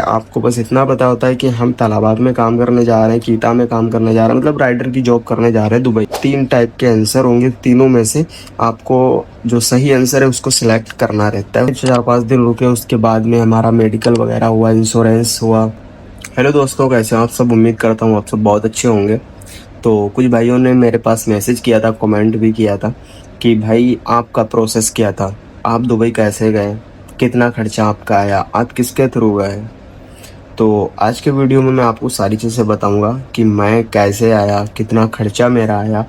आपको बस इतना पता होता है कि हम तालाबाद में काम करने जा रहे हैं, कीता में काम करने जा रहे हैं, मतलब राइडर की जॉब करने जा रहे हैं दुबई। 3 टाइप के आंसर होंगे, तीनों में से आपको जो सही आंसर है उसको सिलेक्ट करना रहता है। 4-5 दिन रुके, उसके बाद में हमारा मेडिकल वगैरह हुआ, इंश्योरेंस हुआ। हेलो दोस्तों, कैसे हैं आप सब? उम्मीद करता हूँ आप सब बहुत अच्छे होंगे। तो कुछ भाइयों ने मेरे पास मैसेज किया था, कमेंट भी किया था कि भाई आपका प्रोसेस क्या था, आप दुबई कैसे गए, कितना खर्चा आपका आया, आप किसके थ्रू गए। तो आज के वीडियो में मैं आपको सारी चीज़ें बताऊंगा कि मैं कैसे आया, कितना खर्चा मेरा आया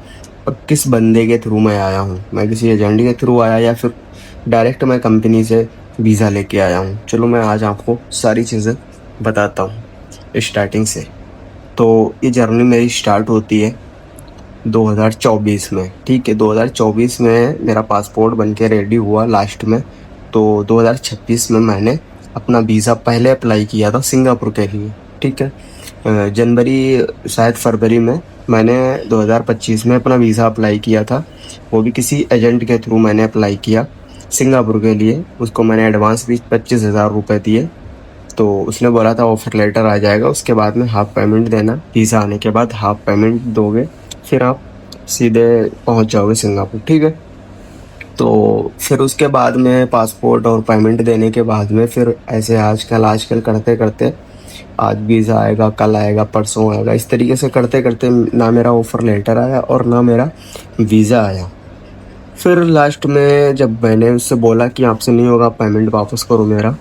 और किस बंदे के थ्रू मैं आया हूँ। मैं किसी एजेंट के थ्रू आया या फिर डायरेक्ट मैं कंपनी से वीज़ा लेके आया हूँ। चलो मैं आज आपको सारी चीज़ें बताता हूँ स्टार्टिंग से। तो ये जर्नी मेरी स्टार्ट होती है 2024 में। ठीक है, 2024 में मेरा पासपोर्ट बन के रेडी हुआ लास्ट में। तो 2026 में मैंने अपना वीज़ा पहले अप्लाई किया था सिंगापुर के लिए। ठीक है, जनवरी शायद फरवरी में मैंने 2025 में अपना वीज़ा अप्लाई किया था। वो भी किसी एजेंट के थ्रू मैंने अप्लाई किया सिंगापुर के लिए। उसको मैंने एडवांस भी 25,000 रुपये दिए। तो उसने बोला था ऑफर लेटर आ जाएगा, उसके बाद में हाफ़ पेमेंट देना, वीज़ा आने के बाद हाफ़ पेमेंट दोगे फिर आप सीधे पहुंच जाओगे सिंगापुर। ठीक है, तो फिर उसके बाद में पासपोर्ट और पेमेंट देने के बाद में फिर ऐसे आजकल करते करते आज वीज़ा आएगा, कल आएगा, परसों आएगा, इस तरीके से करते करते ना मेरा ऑफ़र लेटर आया और ना मेरा वीज़ा आया। फिर लास्ट में जब मैंने उससे बोला कि आपसे नहीं होगा, पेमेंट वापस करो मेरा,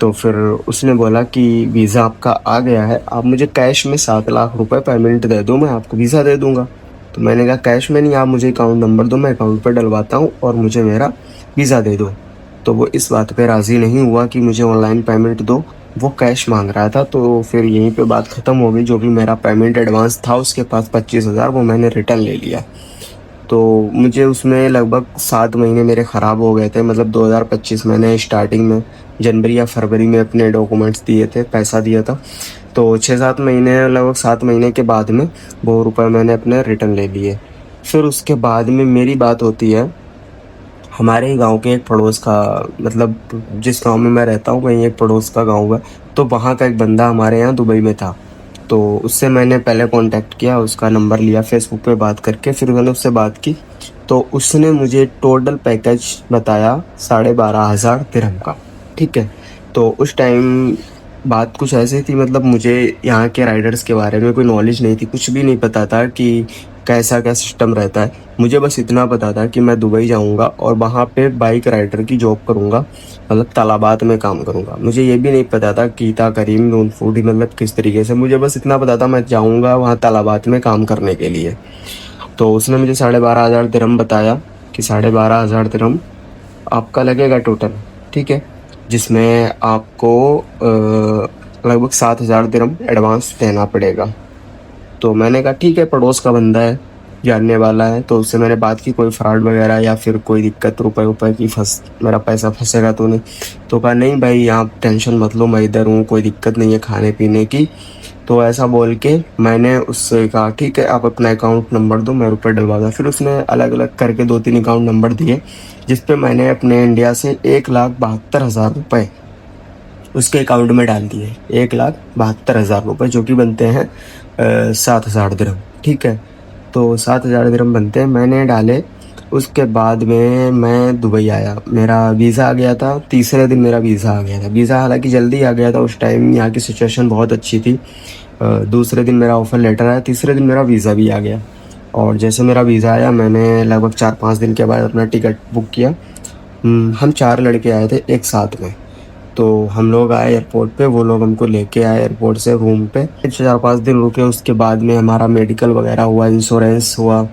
तो फिर उसने बोला कि वीज़ा आपका आ गया है, आप मुझे कैश में 7 लाख रुपए पेमेंट दे दो, मैं आपको वीज़ा दे दूंगा। तो मैंने कहा कैश में नहीं, आप मुझे अकाउंट नंबर दो, मैं अकाउंट पर डलवाता हूँ और मुझे मेरा वीज़ा दे दो। तो वो इस बात पे राज़ी नहीं हुआ कि मुझे ऑनलाइन पेमेंट दो, वो कैश मांग रहा था। तो फिर यहीं पे बात ख़त्म हो गई। जो भी मेरा पेमेंट एडवांस था उसके पास 25,000, वो मैंने रिटर्न ले लिया। तो मुझे उसमें लगभग 7 महीने मेरे ख़राब हो गए थे। मतलब 2025 मैंने स्टार्टिंग में जनवरी या फरवरी में अपने डॉक्यूमेंट्स दिए थे, पैसा दिया था। तो 6-7 महीने, लगभग 7 महीने के बाद में वो रुपए मैंने अपने रिटर्न ले लिए। फिर उसके बाद में मेरी बात होती है हमारे ही गांव के एक पड़ोस का, मतलब जिस गांव में मैं रहता हूँ वहीं एक पड़ोस का गांव है। तो वहाँ का एक बंदा हमारे यहाँ दुबई में था। तो उससे मैंने पहले कांटेक्ट किया, उसका नंबर लिया फेसबुक पे बात करके, फिर मैंने उससे बात की। तो उसने मुझे टोटल पैकेज बताया 12,500 दिरहम का। ठीक है, तो उस टाइम बात कुछ ऐसी थी, मतलब मुझे यहाँ के राइडर्स के बारे में कोई नॉलेज नहीं थी, कुछ भी नहीं पता था कि कैसा क्या सिस्टम रहता है। मुझे बस इतना पता था कि मैं दुबई जाऊँगा और वहाँ पे बाइक राइडर की जॉब करूँगा, मतलब तालाबात में काम करूँगा। मुझे ये भी नहीं पता था कीता, करीम, नून फूड मतलब किस तरीके से। मुझे बस इतना पता था मैं जाऊँगा वहाँ तालाबात में काम करने के लिए। तो उसने मुझे 12,500 दिरहम बताया कि 12,500 दिरहम आपका लगेगा टोटल। ठीक है, जिसमें आपको लगभग 7,000 दिरहम एडवांस देना पड़ेगा। तो मैंने कहा ठीक है, पड़ोस का बंदा है, जानने वाला है, तो उससे मैंने बात की कोई फ्रॉड वगैरह या फिर कोई दिक्कत रुपए की मेरा पैसा फंसेगा तो नहीं। तो कहा नहीं भाई आप टेंशन मत लो, मैं इधर हूँ, कोई दिक्कत नहीं है खाने पीने की। तो ऐसा बोल के मैंने उससे कहा ठीक है, आप अपना अकाउंट नंबर दो, मैं रुपये डलवा दूँ। फिर उसने अलग अलग करके 2-3 अकाउंट नंबर दिए, जिस पे मैंने अपने इंडिया से 1,72,000 रुपये उसके अकाउंट में डाल दिए। 1,72,000 रुपये, जो कि बनते हैं 7,000 दिरहम। ठीक है, तो 7,000 दिरहम बनते हैं, मैंने डाले। उसके बाद में मैं दुबई आया, मेरा वीज़ा आ गया था। तीसरे दिन मेरा वीज़ा आ गया था। वीज़ा हालांकि जल्दी आ गया था, उस टाइम यहाँ की सिचुएशन बहुत अच्छी थी। दूसरे दिन मेरा ऑफ़र लेटर आया, तीसरे दिन मेरा वीज़ा भी आ गया। और जैसे मेरा वीज़ा आया, मैंने लगभग 4-5 दिन के बाद अपना टिकट बुक किया। हम 4 लड़के आए थे एक साथ में। तो हम लोग आए एयरपोर्ट पे, वो लोग हमको लेके आए एयरपोर्ट से रूम पे। 4-5 दिन रुके, उसके बाद में हमारा मेडिकल वगैरह हुआ, इंश्योरेंस हुआ,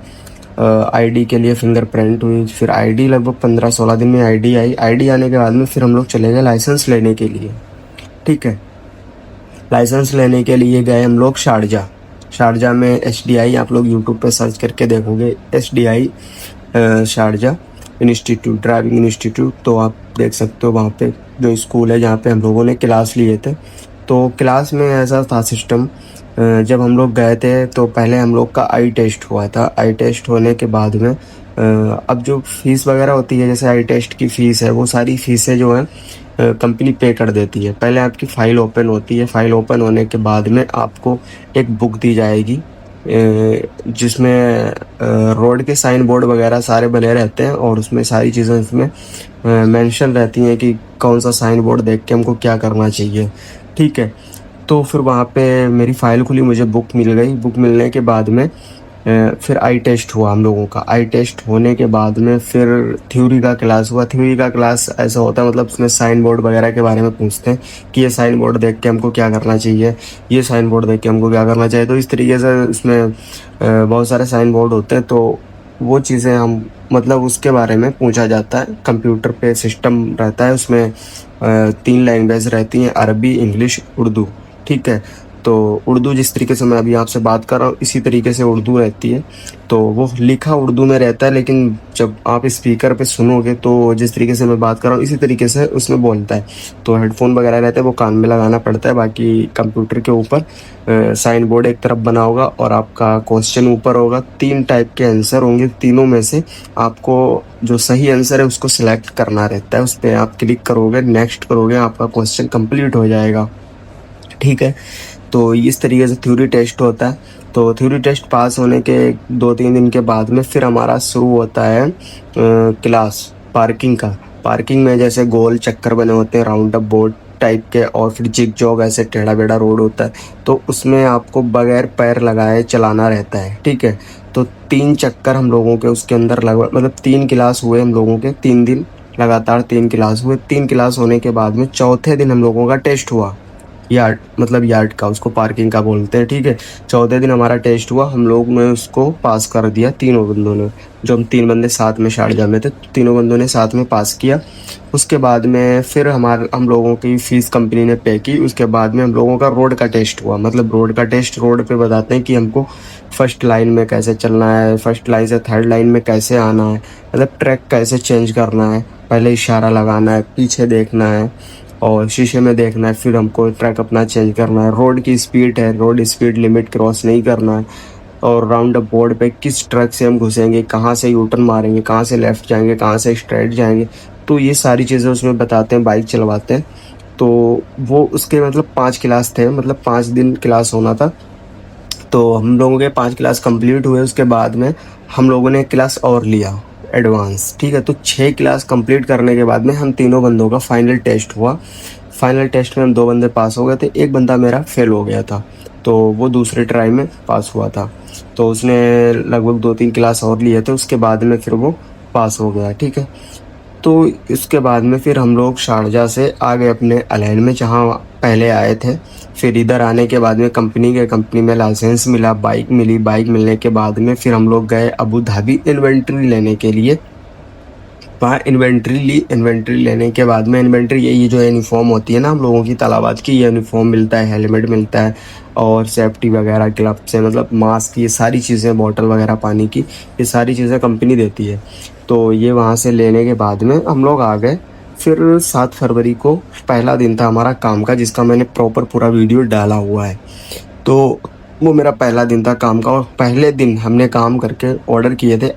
आईडी के लिए फिंगरप्रिंट हुई। फिर आईडी लगभग 15-16 दिन में आईडी आई। आईडी आने के बाद में फिर हम लोग चले गए लाइसेंस लेने के लिए। ठीक है, लाइसेंस लेने के लिए गए हम लोग शारजा। शारजा में SDI, आप लोग यूट्यूब पे सर्च करके देखोगे SDI Sharjah institute, driving institute, तो आप देख सकते हो वहाँ पे जो स्कूल है जहाँ पे हम लोगों ने क्लास लिए थे। तो क्लास में ऐसा था सिस्टम, जब हम लोग गए थे तो पहले हम लोग का आई टेस्ट हुआ था। आई टेस्ट होने के बाद में अब जो फीस वगैरह होती है, जैसे आई टेस्ट की फ़ीस है, वो सारी फ़ीसें जो हैं कंपनी पे कर देती है। पहले आपकी फ़ाइल ओपन होती है, फ़ाइल ओपन होने के बाद में आपको एक बुक दी जाएगी जिसमें रोड के साइन बोर्ड वगैरह सारे बने रहते हैं और उसमें सारी चीज़ें इसमें मेंशन रहती हैं कि कौन सा साइन बोर्ड देख के हमको क्या करना चाहिए, ठीक है। तो फिर वहाँ पे मेरी फ़ाइल खुली, मुझे बुक मिल गई। बुक मिलने के बाद में फिर आई टेस्ट हुआ हम लोगों का। आई टेस्ट होने के बाद में फिर थ्योरी का क्लास हुआ। थ्योरी का क्लास ऐसा होता है, मतलब उसमें साइन बोर्ड वगैरह के बारे में पूछते हैं कि ये साइन बोर्ड देख के हमको क्या करना चाहिए, ये साइन बोर्ड देख के हमको क्या करना चाहिए। तो इस तरीके से इसमें बहुत सारे साइन बोर्ड होते हैं, तो वो चीज़ें हम मतलब उसके बारे में पूछा जाता है। कंप्यूटर पे सिस्टम रहता है, उसमें 3 लैंग्वेज रहती हैं, अरबी, इंग्लिश, उर्दू, ठीक है। तो उर्दू जिस तरीके से मैं अभी आपसे बात कर रहा हूँ, इसी तरीके से उर्दू रहती है। तो वो लिखा उर्दू में रहता है, लेकिन जब आप स्पीकर पे सुनोगे तो जिस तरीके से मैं बात कर रहा हूँ इसी तरीके से उसमें बोलता है। तो हेडफोन वगैरह रहते हैं, वो कान में लगाना पड़ता है। बाकी कंप्यूटर के ऊपर साइन बोर्ड एक तरफ बना होगा और आपका क्वेश्चन ऊपर होगा। 3 टाइप के आंसर होंगे, तीनों में से आपको जो सही आंसर है उसको सिलेक्ट करना रहता है। उस पर आप क्लिक करोगे, नेक्स्ट करोगे, आपका क्वेश्चन कंप्लीट हो जाएगा, ठीक है। तो इस तरीके से थ्योरी टेस्ट होता है। तो थ्योरी टेस्ट पास होने के 2-3 दिन के बाद में फिर हमारा शुरू होता है क्लास पार्किंग का। पार्किंग में जैसे गोल चक्कर बने होते हैं, राउंड अप बोर्ड टाइप के, और फिर जिग जॉग ऐसे टेढ़ा बेढ़ा रोड होता है। तो उसमें आपको बगैर पैर लगाए चलाना रहता है, ठीक है। तो 3 चक्कर हम लोगों के उसके अंदर लगभग, मतलब 3 क्लास हुए हम लोगों के, 3 दिन लगातार 3 क्लास हुए। 3 क्लास होने के बाद में चौथे दिन हम लोगों का टेस्ट हुआ। यार्ड, मतलब यार्ड का, उसको पार्किंग का बोलते हैं, ठीक है। चौथे दिन हमारा टेस्ट हुआ, हम लोग ने उसको पास कर दिया, तीनों बंदों ने। जो हम 3 बंदे साथ में शारजा में थे, तीनों बंदों ने साथ में पास किया। उसके बाद में फिर हम लोगों की फ़ीस कंपनी ने पे की। उसके बाद में हम लोगों का रोड का टेस्ट हुआ। मतलब रोड का टेस्ट, रोड पे बताते हैं कि हमको फर्स्ट लाइन में कैसे चलना है, फर्स्ट लाइन से थर्ड लाइन में कैसे आना है, मतलब ट्रैक कैसे चेंज करना है, पहले इशारा लगाना है, पीछे देखना है और शीशे में देखना है, फिर हमको ट्रैक अपना चेंज करना है। रोड की स्पीड है, रोड स्पीड लिमिट क्रॉस नहीं करना है। और राउंड अप बोर्ड पे किस ट्रक से हम घुसेंगे, कहाँ से यू टर्न मारेंगे, कहाँ से लेफ़्ट जाएंगे, कहाँ से स्ट्रेट जाएंगे। तो ये सारी चीज़ें उसमें बताते हैं, बाइक चलवाते हैं। तो वो उसके मतलब 5 क्लास थे, मतलब 5 दिन क्लास होना था। तो हम लोगों के 5 क्लास कंप्लीट हुए। उसके बाद में हम लोगों ने क्लास और लिया एडवांस, ठीक है। तो 6 क्लास कंप्लीट करने के बाद में हम तीनों बंदों का फाइनल टेस्ट हुआ। फाइनल टेस्ट में हम 2 बंदे पास हो गए थे, एक बंदा मेरा फेल हो गया था, तो वो दूसरे ट्राई में पास हुआ था। तो उसने लगभग 2-3 क्लास और लिए थे, उसके बाद में फिर वो पास हो गया, ठीक है। तो इसके बाद में फिर हम लोग शारजा से आ गए अपने अलैन में, जहाँ पहले आए थे। फिर इधर आने के बाद में कंपनी में लाइसेंस मिला, बाइक मिली। बाइक मिलने के बाद में फिर हम लोग गए अबू धाबी इन्वेंट्री लेने के लिए। वहाँ इन्वेंट्री ली। इन्वेंट्री लेने के बाद में, इन्वेंट्री ये जो यूनिफॉर्म होती है ना हम लोगों की तालाबात की, ये यूनिफॉर्म मिलता है, हेलमेट मिलता है और सेफ्टी वगैरह ग्लव्स से, मतलब मास्क, ये सारी चीज़ें, बॉटल वगैरह पानी की, ये सारी चीज़ें कंपनी देती है। तो ये वहाँ से लेने के बाद में हम लोग आ गए। फिर 7 फरवरी को पहला दिन था हमारा काम का, जिसका मैंने प्रॉपर पूरा वीडियो डाला हुआ है। तो वो मेरा पहला दिन था काम का। और पहले दिन हमने काम करके ऑर्डर किए थे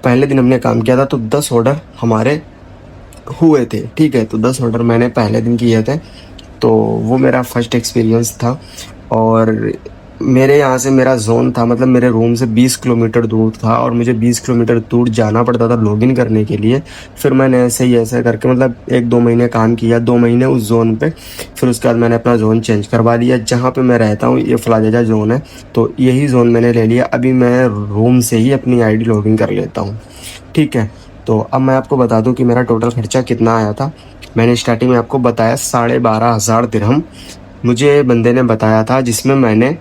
पहले दिन हमने काम किया था तो 10 ऑर्डर हमारे हुए थे, ठीक है। तो 10 ऑर्डर मैंने पहले दिन किए थे। तो वो मेरा फर्स्ट एक्सपीरियंस था। और मेरे यहाँ से मेरा ज़ोन था, मतलब मेरे रूम से 20 किलोमीटर दूर था और मुझे 20 किलोमीटर दूर जाना पड़ता था लॉगिन करने के लिए। फिर मैंने ऐसे करके मतलब 1-2 महीने काम किया, 2 महीने उस ज़ोन पे। फिर उसके बाद मैंने अपना ज़ोन चेंज करवा लिया। जहाँ पे मैं रहता हूँ ये फलाजा ज़ोन है, तो यही ज़ोन मैंने ले लिया। अभी मैं रूम से ही अपनी आईडी लॉगिन कर लेता हूँ, ठीक है। तो अब मैं आपको बता दूं कि मेरा टोटल खर्चा कितना आया था। मैंने स्टार्टिंग में आपको बताया 12,500 दिरहम मुझे बंदे ने बताया था, जिसमें मैंने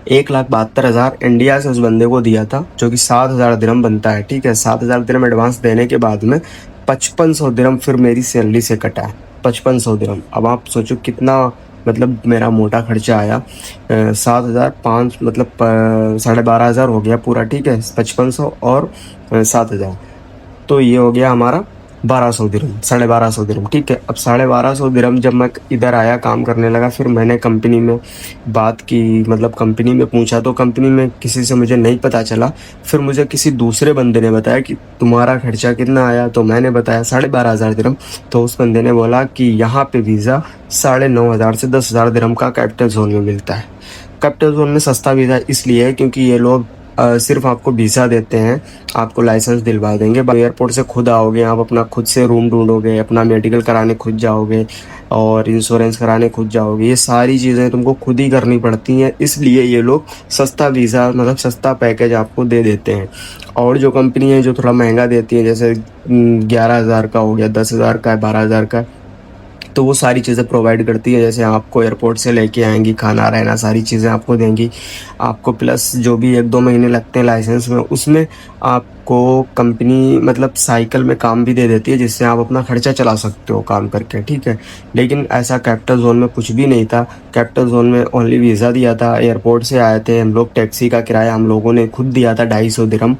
1,72,000 इंडिया से उस बंदे को दिया था, जो कि 7,000 दिरहम बनता है, ठीक है। 7,000 दिरहम एडवांस देने के बाद में 5500 दिरहम फिर मेरी सैलरी से कटा है, 5500 दिरहम। अब आप सोचो कितना मतलब मेरा मोटा खर्चा आया। 7,500 मतलब 12,500 हो गया पूरा, ठीक है। 5500 और 7,000, तो ये हो गया हमारा 1200 दिरहम, 1250 दिरहम, ठीक है। अब 1250 दिरहम जब मैं इधर आया काम करने लगा, फिर मैंने कंपनी में बात की, मतलब कंपनी में पूछा तो कंपनी में किसी से मुझे नहीं पता चला। फिर मुझे किसी दूसरे बंदे ने बताया कि तुम्हारा खर्चा कितना आया, तो मैंने बताया 12,500 दिरहम। तो उस बंदे ने बोला कि यहाँ पे वीज़ा 9,500 से 10,000 दिरहम का कैपिटल जोन में मिलता है। कैपिटल जोन में सस्ता वीज़ा इसलिए है क्योंकि ये लोग सिर्फ आपको वीज़ा देते हैं, आपको लाइसेंस दिलवा देंगे। एयरपोर्ट से खुद आओगे, आप अपना खुद से रूम ढूंढोगे, अपना मेडिकल कराने खुद जाओगे और इंश्योरेंस कराने खुद जाओगे। ये सारी चीज़ें तुमको खुद ही करनी पड़ती हैं, इसलिए ये लोग सस्ता वीज़ा मतलब सस्ता पैकेज आपको दे देते हैं। और जो कंपनी है जो थोड़ा महंगा देती है, जैसे 11,000 का हो गया, 10,000 का है, 12,000 का है, तो वो सारी चीज़ें प्रोवाइड करती है। जैसे आपको एयरपोर्ट से लेके आएंगी, खाना रहना सारी चीज़ें आपको देंगी। आपको प्लस जो भी 1-2 महीने लगते हैं लाइसेंस में, उसमें आपको कंपनी मतलब साइकिल में काम भी दे देती है, जिससे आप अपना खर्चा चला सकते हो काम करके, ठीक है। लेकिन ऐसा कैपिटल जोन में कुछ भी नहीं था। कैपिटल जोन में ओनली वीज़ा दिया था। एयरपोर्ट से आए थे हम लोग, टैक्सी का किराया हम लोगों ने खुद दिया था 250 दिरहम।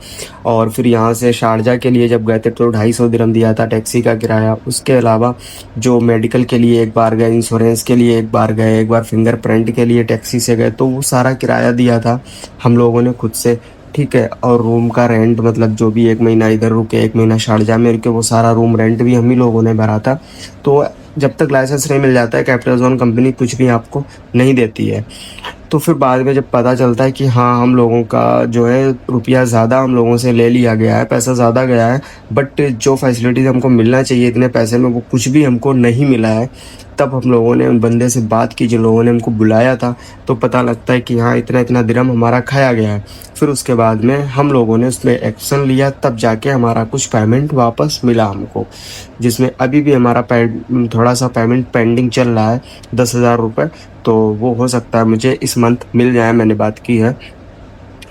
और फिर यहाँ से शारजा के लिए जब गए थे तो 250 दिरहम दिया था टैक्सी का किराया। उसके अलावा जो मेडिकल के लिए एक बार गए, इंश्योरेंस के लिए एक बार गए, एक बार फिंगरप्रिंट के लिए टैक्सी से गए, तो वो सारा किराया दिया था हम लोगों ने खुद से, ठीक है। और रूम का रेंट मतलब जो भी 1 महीना इधर रुके, 1 महीना शारजा में रुके, वो सारा रूम रेंट भी हम ही लोगों ने भरा था। तो जब तक लाइसेंस नहीं मिल जाता है, कैपिटल जोन कंपनी कुछ भी आपको नहीं देती है। तो फिर बाद में जब पता चलता है कि हाँ, हम लोगों का जो है रुपया ज़्यादा हम लोगों से ले लिया गया है, पैसा ज़्यादा गया है, बट जो फैसिलिटीज़ हमको मिलना चाहिए इतने पैसे में, वो कुछ भी हमको नहीं मिला है। तब हम लोगों ने उन बंदे से बात की जिन लोगों ने हमको बुलाया था, तो पता लगता है कि हाँ, इतना इतना दिरहम हमारा खाया गया है। फिर उसके बाद में हम लोगों ने उसमें एक्शन लिया, तब जाके हमारा कुछ पेमेंट वापस मिला हमको, जिसमें अभी भी हमारा थोड़ा सा पेमेंट पेंडिंग चल रहा है, 10,000 रुपये। तो वो हो सकता है मुझे इस मंथ मिल जाए, मैंने बात की है।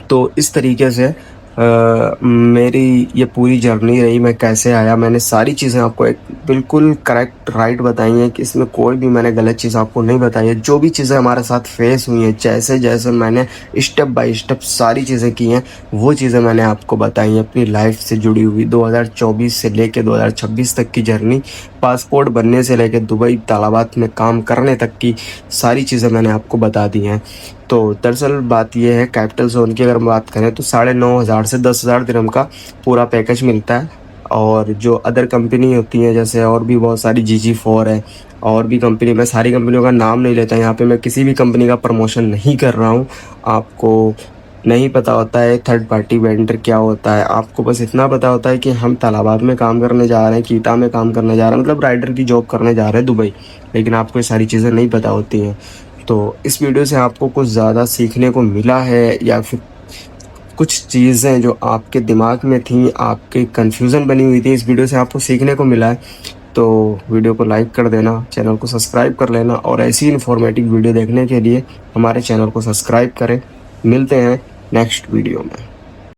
तो इस तरीके से मेरी ये पूरी जर्नी रही, मैं कैसे आया। मैंने सारी चीज़ें आपको एक बिल्कुल करेक्ट राइट बताई हैं कि इसमें कोई भी मैंने गलत चीज़ आपको नहीं बताई है। जो भी चीज़ें हमारे साथ फेस हुई हैं, जैसे जैसे मैंने स्टेप बाय स्टेप सारी चीज़ें की हैं, वो चीज़ें मैंने आपको बताई हैं अपनी लाइफ से जुड़ी हुई। 2024 से लेके 2026 तक की जर्नी, पासपोर्ट बनने से लेकर दुबई तालाबात में काम करने तक की सारी चीज़ें मैंने आपको बता दी हैं। तो दरअसल बात यह है, कैपिटल जोन की अगर हम बात करें तो 9,500 से 10,000 दिरहम का पूरा पैकेज मिलता है। और जो अदर कंपनी होती हैं, जैसे और भी बहुत सारी GG4 है, और भी कंपनी, मैं सारी कंपनियों का नाम नहीं लेता यहाँ पे, मैं किसी भी कंपनी का प्रमोशन नहीं कर रहा हूँ। आपको नहीं पता होता है थर्ड पार्टी वेंडर क्या होता है, आपको बस इतना पता होता है कि हम तालाबाद में काम करने जा रहे हैं, कीता में काम करने जा रहे हैं, मतलब राइडर की जॉब करने जा रहे हैं दुबई। लेकिन आपको ये सारी चीज़ें नहीं पता होती हैं। तो इस वीडियो से आपको कुछ ज़्यादा सीखने को मिला है, या फिर कुछ चीज़ें जो आपके दिमाग में थी, आपके कन्फ्यूज़न बनी हुई थी, इस वीडियो से आपको सीखने को मिला है, तो वीडियो को लाइक कर देना, चैनल को सब्सक्राइब कर लेना, और ऐसी इन्फॉर्मेटिव वीडियो देखने के लिए हमारे चैनल को सब्सक्राइब करें। मिलते हैं नेक्स्ट वीडियो में।